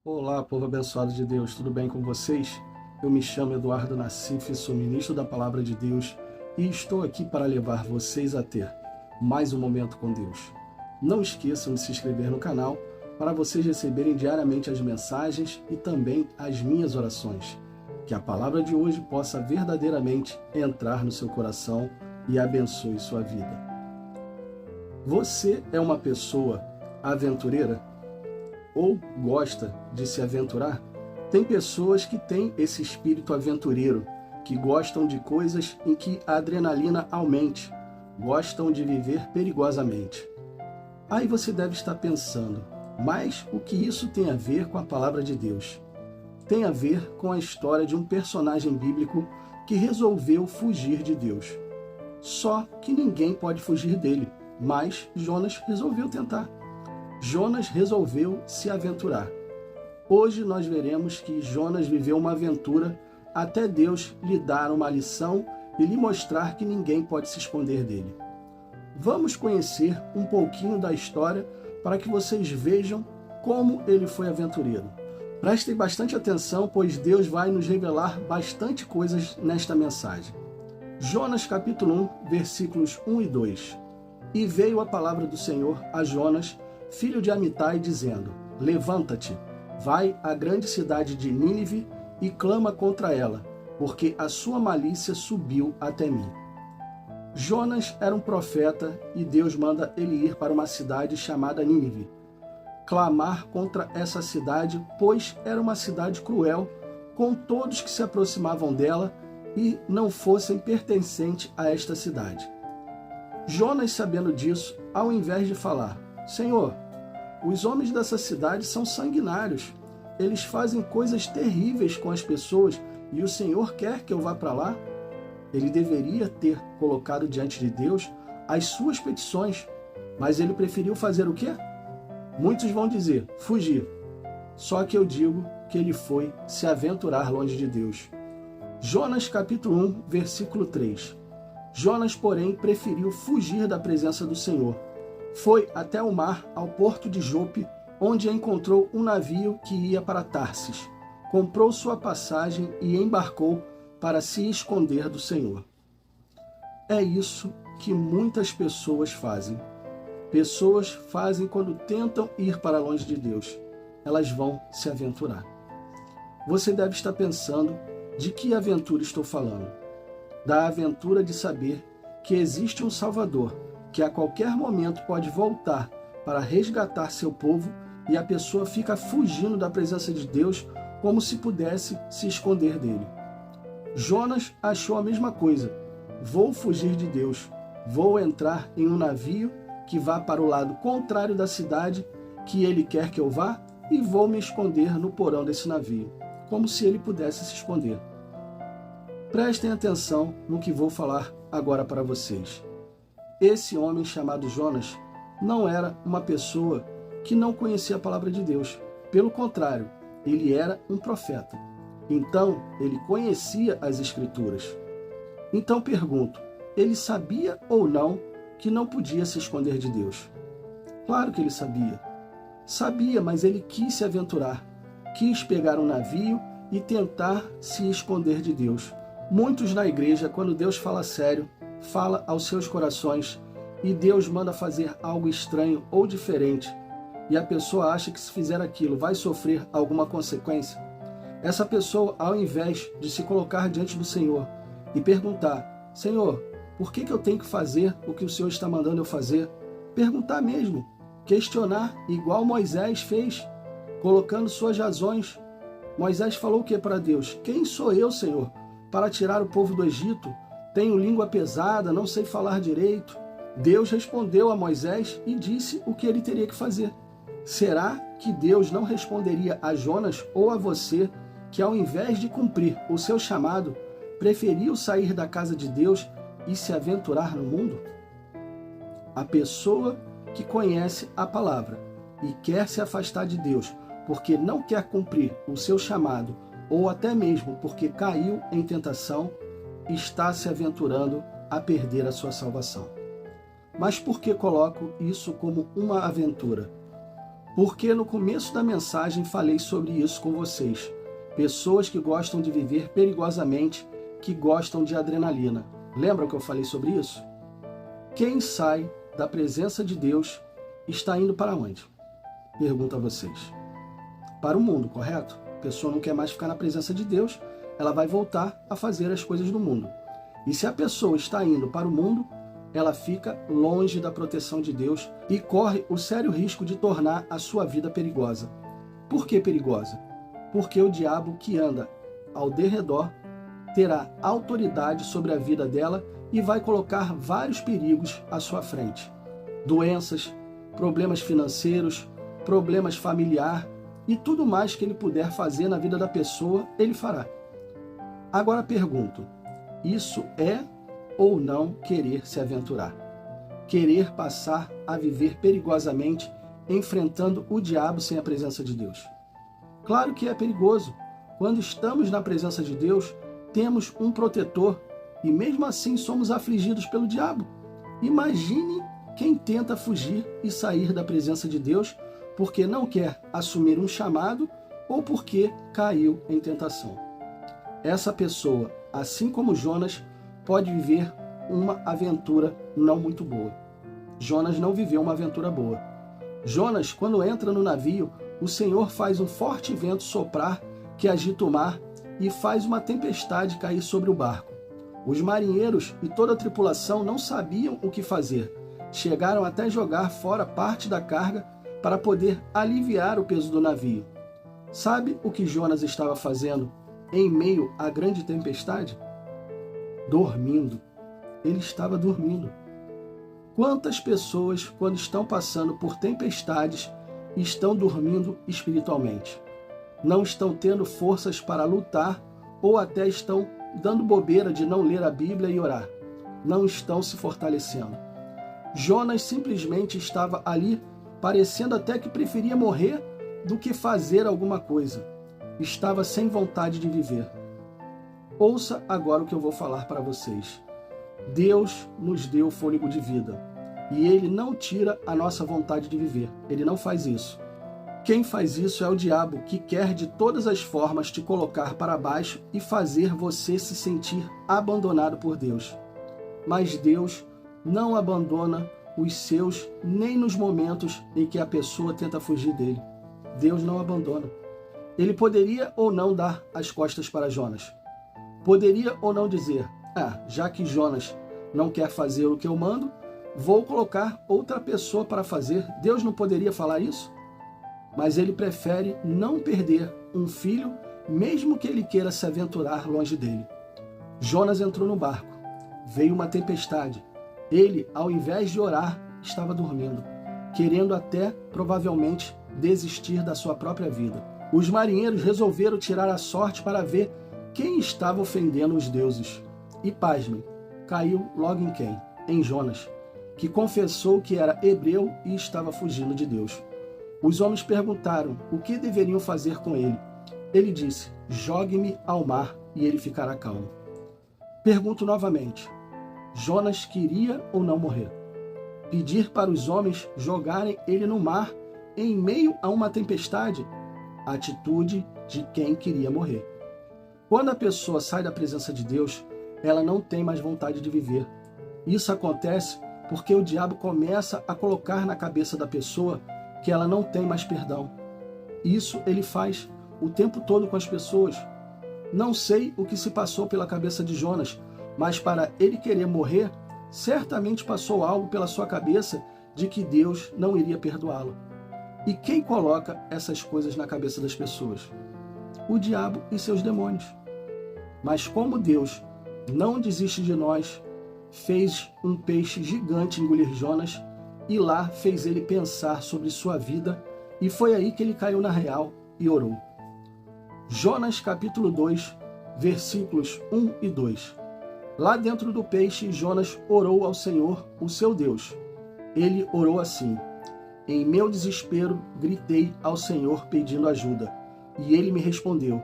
Olá, povo abençoado de Deus, tudo bem com vocês? Eu me chamo Eduardo Nassif, sou ministro da Palavra de Deus e estou aqui para levar vocês a ter mais um momento com Deus. Não esqueçam de se inscrever no canal para vocês receberem diariamente as mensagens e também as minhas orações. Que a palavra de hoje possa verdadeiramente entrar no seu coração e abençoe sua vida. Você é uma pessoa aventureira? Ou gosta de se aventurar? Tem pessoas que têm esse espírito aventureiro, que gostam de coisas em que a adrenalina aumente, gostam de viver perigosamente. Aí você deve estar pensando, mas o que isso tem a ver com a palavra de Deus? Tem a ver com a história de um personagem bíblico que resolveu fugir de Deus. Só que ninguém pode fugir dele, mas Jonas resolveu tentar. Jonas resolveu se aventurar. Hoje nós veremos que Jonas viveu uma aventura até Deus lhe dar uma lição e lhe mostrar que ninguém pode se esconder dele. Vamos conhecer um pouquinho da história para que vocês vejam como ele foi aventureiro. Prestem bastante atenção, pois Deus vai nos revelar bastante coisas nesta mensagem. Jonas capítulo 1, versículos 1 e 2. E veio a palavra do Senhor a Jonas, filho de Amitai, dizendo: Levanta-te, vai à grande cidade de Nínive e clama contra ela, porque a sua malícia subiu até mim. Jonas era um profeta e Deus manda ele ir para uma cidade chamada Nínive, clamar contra essa cidade, pois era uma cidade cruel, com todos que se aproximavam dela e não fossem pertencentes a esta cidade. Jonas, sabendo disso, ao invés de falar: Senhor, os homens dessa cidade são sanguinários. Eles fazem coisas terríveis com as pessoas e o Senhor quer que eu vá para lá? Ele deveria ter colocado diante de Deus as suas petições, mas ele preferiu fazer o quê? Muitos vão dizer, fugir. Só que eu digo que ele foi se aventurar longe de Deus. Jonas capítulo 1, versículo 3. Jonas, porém, preferiu fugir da presença do Senhor. Foi até o mar, ao porto de Jope, onde encontrou um navio que ia para Tarsis. Comprou sua passagem e embarcou para se esconder do Senhor. É isso que muitas pessoas fazem. Pessoas fazem quando tentam ir para longe de Deus. Elas vão se aventurar. Você deve estar pensando, de que aventura estou falando? Da aventura de saber que existe um Salvador, que a qualquer momento pode voltar para resgatar seu povo e a pessoa fica fugindo da presença de Deus como se pudesse se esconder dele. Jonas achou a mesma coisa. Vou fugir de Deus. Vou entrar em um navio que vá para o lado contrário da cidade que ele quer que eu vá e vou me esconder no porão desse navio, como se ele pudesse se esconder. Prestem atenção no que vou falar agora para vocês. Esse homem chamado Jonas não era uma pessoa que não conhecia a palavra de Deus. Pelo contrário, ele era um profeta. Então, ele conhecia as Escrituras. Então pergunto, ele sabia ou não que não podia se esconder de Deus? Claro que ele sabia. Sabia, mas ele quis se aventurar. Quis pegar um navio e tentar se esconder de Deus. Muitos na igreja, quando Deus fala sério, fala aos seus corações e Deus manda fazer algo estranho ou diferente e a pessoa acha que se fizer aquilo vai sofrer alguma consequência, essa pessoa, ao invés de se colocar diante do Senhor e perguntar: Senhor, por que eu tenho que fazer o que o Senhor está mandando eu fazer? Perguntar mesmo, questionar, igual Moisés fez, colocando suas razões. Moisés falou o que para Deus? Quem sou eu, Senhor, para tirar o povo do Egito? Tenho língua pesada, não sei falar direito. Deus respondeu a Moisés e disse o que ele teria que fazer. Será que Deus não responderia a Jonas ou a você que, ao invés de cumprir o seu chamado, preferiu sair da casa de Deus e se aventurar no mundo? A pessoa que conhece a palavra e quer se afastar de Deus porque não quer cumprir o seu chamado ou até mesmo porque caiu em tentação, está se aventurando a perder a sua salvação. Mas por que coloco isso como uma aventura? Porque no começo da mensagem falei sobre isso com vocês. Pessoas que gostam de viver perigosamente, que gostam de adrenalina. Lembram que eu falei sobre isso? Quem sai da presença de Deus está indo para onde? Pergunto a vocês. Para o mundo, correto? A pessoa não quer mais ficar na presença de Deus, ela vai voltar a fazer as coisas do mundo. E se a pessoa está indo para o mundo, ela fica longe da proteção de Deus e corre o sério risco de tornar a sua vida perigosa. Por que perigosa? Porque o diabo que anda ao derredor terá autoridade sobre a vida dela e vai colocar vários perigos à sua frente. Doenças, problemas financeiros, problemas familiares e tudo mais que ele puder fazer na vida da pessoa, ele fará. Agora pergunto, isso é ou não querer se aventurar? Querer passar a viver perigosamente, enfrentando o diabo sem a presença de Deus? Claro que é perigoso. Quando estamos na presença de Deus, temos um protetor e mesmo assim somos afligidos pelo diabo. Imagine quem tenta fugir e sair da presença de Deus porque não quer assumir um chamado ou porque caiu em tentação. Essa pessoa, assim como Jonas, pode viver uma aventura não muito boa. Jonas não viveu uma aventura boa. Jonas, quando entra no navio, o Senhor faz um forte vento soprar que agita o mar e faz uma tempestade cair sobre o barco. Os marinheiros e toda a tripulação não sabiam o que fazer. Chegaram até jogar fora parte da carga para poder aliviar o peso do navio. Sabe o que Jonas estava fazendo em meio à grande tempestade? Dormindo. Ele estava dormindo. Quantas pessoas, quando estão passando por tempestades, estão dormindo espiritualmente? Não estão tendo forças para lutar ou até estão dando bobeira de não ler a Bíblia e orar. Não estão se fortalecendo. Jonas simplesmente estava ali, parecendo até que preferia morrer do que fazer alguma coisa. Estava sem vontade de viver. Ouça agora o que eu vou falar para vocês. Deus nos deu fôlego de vida e Ele não tira a nossa vontade de viver. Ele não faz isso. Quem faz isso é o diabo, que quer de todas as formas te colocar para baixo e fazer você se sentir abandonado por Deus. Mas Deus não abandona os seus nem nos momentos em que a pessoa tenta fugir dele. Deus não abandona. Ele poderia ou não dar as costas para Jonas. Poderia ou não dizer, já que Jonas não quer fazer o que eu mando, vou colocar outra pessoa para fazer. Deus não poderia falar isso? Mas ele prefere não perder um filho, mesmo que ele queira se aventurar longe dele. Jonas entrou no barco. Veio uma tempestade. Ele, ao invés de orar, estava dormindo, querendo até, provavelmente, desistir da sua própria vida. Os marinheiros resolveram tirar a sorte para ver quem estava ofendendo os deuses. E, pasmem, caiu logo em quem? Em Jonas, que confessou que era hebreu e estava fugindo de Deus. Os homens perguntaram o que deveriam fazer com ele. Ele disse, jogue-me ao mar e ele ficará calmo. Pergunto novamente, Jonas queria ou não morrer? Pedir para os homens jogarem ele no mar em meio a uma tempestade? A atitude de quem queria morrer. Quando a pessoa sai da presença de Deus, ela não tem mais vontade de viver. Isso acontece porque o diabo começa a colocar na cabeça da pessoa que ela não tem mais perdão. Isso ele faz o tempo todo com as pessoas. Não sei o que se passou pela cabeça de Jonas, mas para ele querer morrer, certamente passou algo pela sua cabeça de que Deus não iria perdoá-lo. E quem coloca essas coisas na cabeça das pessoas? O diabo e seus demônios. Mas como Deus não desiste de nós, fez um peixe gigante engolir Jonas, e lá fez ele pensar sobre sua vida, e foi aí que ele caiu na real e orou. Jonas capítulo 2, versículos 1 e 2. Lá dentro do peixe, Jonas orou ao Senhor, o seu Deus. Ele orou assim, em meu desespero, gritei ao Senhor pedindo ajuda, e ele me respondeu.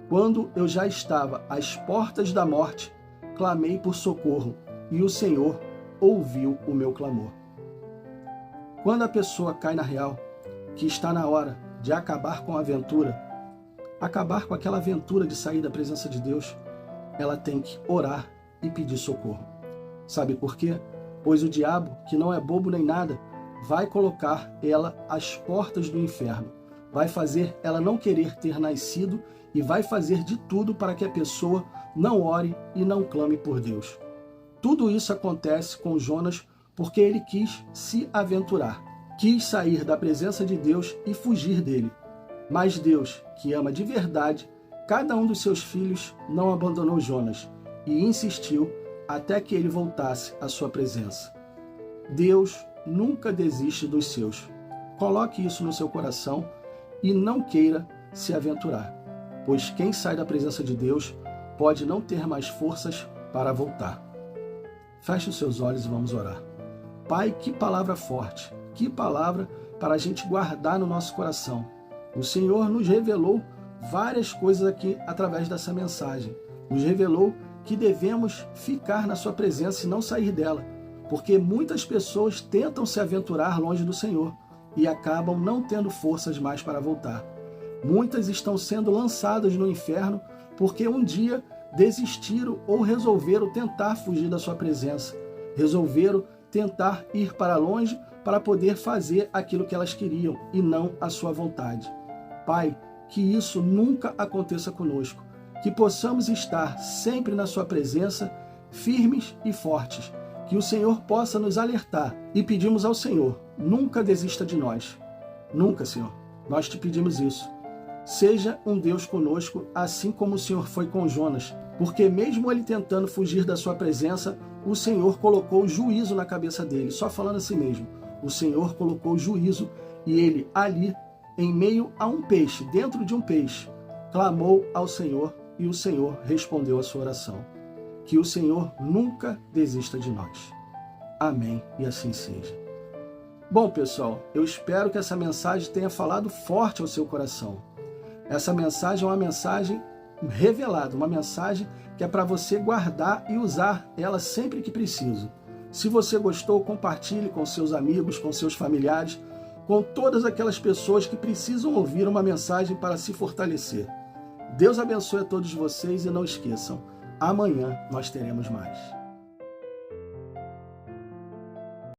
Quando eu já estava às portas da morte, clamei por socorro, e o Senhor ouviu o meu clamor. Quando a pessoa cai na real, que está na hora de acabar com a aventura, acabar com aquela aventura de sair da presença de Deus, ela tem que orar e pedir socorro. Sabe por quê? Pois o diabo, que não é bobo nem nada, vai colocar ela às portas do inferno, vai fazer ela não querer ter nascido e vai fazer de tudo para que a pessoa não ore e não clame por Deus. Tudo isso acontece com Jonas porque ele quis se aventurar, quis sair da presença de Deus e fugir dele. Mas Deus, que ama de verdade cada um dos seus filhos, não abandonou Jonas e insistiu até que ele voltasse à sua presença. Deus nunca desiste dos seus. Coloque isso no seu coração e não queira se aventurar, pois quem sai da presença de Deus pode não ter mais forças para voltar. Feche os seus olhos e vamos orar. Pai, que palavra forte, que palavra para a gente guardar no nosso coração. O Senhor nos revelou várias coisas aqui através dessa mensagem. Nos revelou que devemos ficar na sua presença e não sair dela, porque muitas pessoas tentam se aventurar longe do Senhor e acabam não tendo forças mais para voltar. Muitas estão sendo lançadas no inferno porque um dia desistiram ou resolveram tentar fugir da sua presença, resolveram tentar ir para longe para poder fazer aquilo que elas queriam e não a sua vontade. Pai, que isso nunca aconteça conosco, que possamos estar sempre na sua presença, firmes e fortes, que o Senhor possa nos alertar e pedimos ao Senhor, nunca desista de nós. Nunca, Senhor, nós te pedimos isso. Seja um Deus conosco, assim como o Senhor foi com Jonas, porque mesmo ele tentando fugir da sua presença, o Senhor colocou juízo na cabeça dele, só falando assim mesmo. O Senhor colocou juízo e ele ali, em meio a um peixe, dentro de um peixe, clamou ao Senhor e o Senhor respondeu a sua oração. Que o Senhor nunca desista de nós. Amém e assim seja. Bom, pessoal, eu espero que essa mensagem tenha falado forte ao seu coração. Essa mensagem é uma mensagem revelada, uma mensagem que é para você guardar e usar ela sempre que preciso. Se você gostou, compartilhe com seus amigos, com seus familiares, com todas aquelas pessoas que precisam ouvir uma mensagem para se fortalecer. Deus abençoe a todos vocês e não esqueçam, amanhã nós teremos mais.